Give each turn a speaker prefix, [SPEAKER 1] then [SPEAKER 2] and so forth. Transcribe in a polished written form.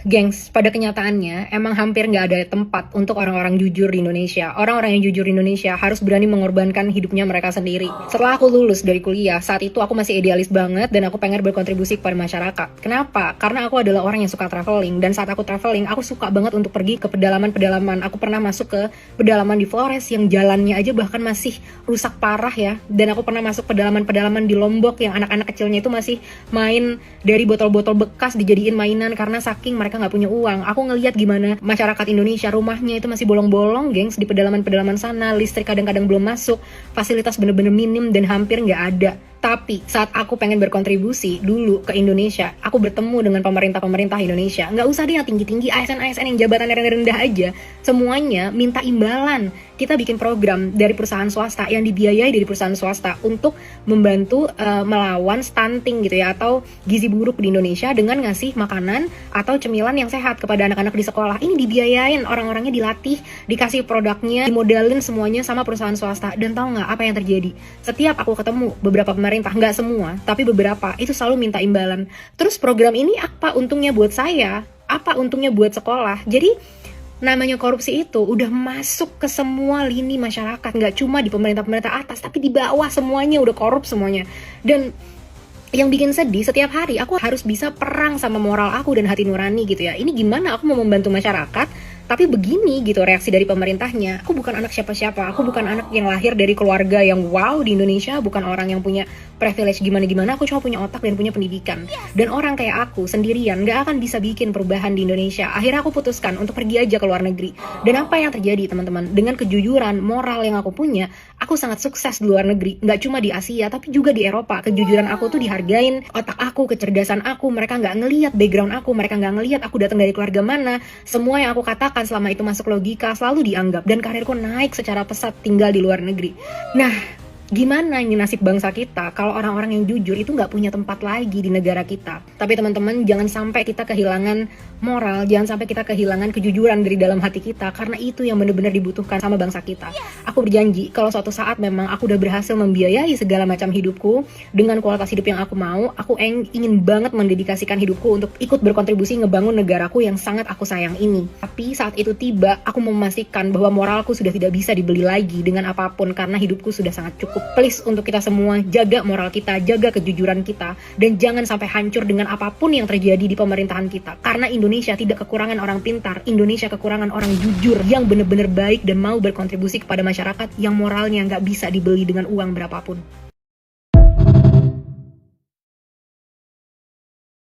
[SPEAKER 1] Gengs, pada kenyataannya emang hampir nggak ada tempat untuk orang-orang jujur di Indonesia. Orang-orang yang jujur di Indonesia harus berani mengorbankan hidupnya mereka sendiri. Setelah aku lulus dari kuliah, saat itu aku masih idealis banget dan aku pengen berkontribusi kepada masyarakat. Kenapa? Karena aku adalah orang yang suka traveling, dan saat aku traveling, aku suka banget untuk pergi ke pedalaman-pedalaman. Aku pernah masuk ke pedalaman di Flores yang jalannya aja bahkan masih rusak parah ya. Dan aku pernah masuk pedalaman-pedalaman di Lombok yang anak-anak kecilnya itu masih main dari botol-botol bekas dijadiin mainan karena saking mereka nggak punya uang. Aku ngelihat gimana masyarakat Indonesia rumahnya itu masih bolong-bolong, gengs, di pedalaman-pedalaman sana. Listrik kadang-kadang belum masuk, fasilitas bener-bener minim dan hampir nggak ada. Tapi saat aku pengen berkontribusi dulu ke Indonesia, aku bertemu dengan pemerintah-pemerintah Indonesia. Nggak usah deh yang tinggi-tinggi, ASN-ASN yang jabatan rendah-rendah aja. Semuanya minta imbalan. Kita bikin program dari perusahaan swasta yang dibiayai dari perusahaan swasta untuk membantu melawan stunting gitu ya, atau gizi buruk di Indonesia dengan ngasih makanan atau cemilan yang sehat kepada anak-anak di sekolah. Ini dibiayain, orang-orangnya dilatih, dikasih produknya, dimodalin semuanya sama perusahaan swasta. Dan tahu nggak apa yang terjadi? Setiap aku ketemu beberapa pemerintah, nggak semua, tapi beberapa, itu selalu minta imbalan. Terus program ini apa untungnya buat saya? Apa untungnya buat sekolah? Jadi namanya korupsi itu udah masuk ke semua lini masyarakat, nggak cuma di pemerintah-pemerintah atas, tapi di bawah semuanya udah korup semuanya. Dan yang bikin sedih, setiap hari aku harus bisa perang sama moral aku dan hati nurani gitu ya. Ini gimana aku mau membantu masyarakat, tapi begini gitu reaksi dari pemerintahnya. Aku bukan anak siapa-siapa, aku bukan anak yang lahir dari keluarga yang wow di Indonesia, bukan orang yang punya privilege gimana-gimana, aku cuma punya otak dan punya pendidikan. Dan orang kayak aku sendirian gak akan bisa bikin perubahan di Indonesia. Akhirnya aku putuskan untuk pergi aja ke luar negeri. Dan apa yang terjadi teman-teman? Dengan kejujuran moral yang aku punya, aku sangat sukses di luar negeri. Gak cuma di Asia, tapi juga di Eropa. Kejujuran aku tuh dihargain, otak aku, kecerdasan aku, mereka gak ngelihat background aku, mereka gak ngelihat aku datang dari keluarga mana. Semua yang aku katakan selama itu masuk logika selalu dianggap, dan karirku naik secara pesat tinggal di luar negeri. Nah, gimana ini nasib bangsa kita kalau orang-orang yang jujur itu nggak punya tempat lagi di negara kita? Tapi teman-teman, jangan sampai kita kehilangan moral, jangan sampai kita kehilangan kejujuran dari dalam hati kita, karena itu yang benar-benar dibutuhkan sama bangsa kita. Aku berjanji kalau suatu saat memang aku udah berhasil membiayai segala macam hidupku dengan kualitas hidup yang aku mau, aku ingin banget mendedikasikan hidupku untuk ikut berkontribusi ngebangun negaraku yang sangat aku sayang ini. Tapi saat itu tiba, aku memastikan bahwa moralku sudah tidak bisa dibeli lagi dengan apapun, karena hidupku sudah sangat cukup. Please, untuk kita semua, jaga moral kita, jaga kejujuran kita, dan jangan sampai hancur dengan apapun yang terjadi di pemerintahan kita. Karena Indonesia tidak kekurangan orang pintar, Indonesia kekurangan orang jujur yang benar-benar baik dan mau berkontribusi kepada masyarakat, yang moralnya nggak bisa dibeli dengan uang berapapun.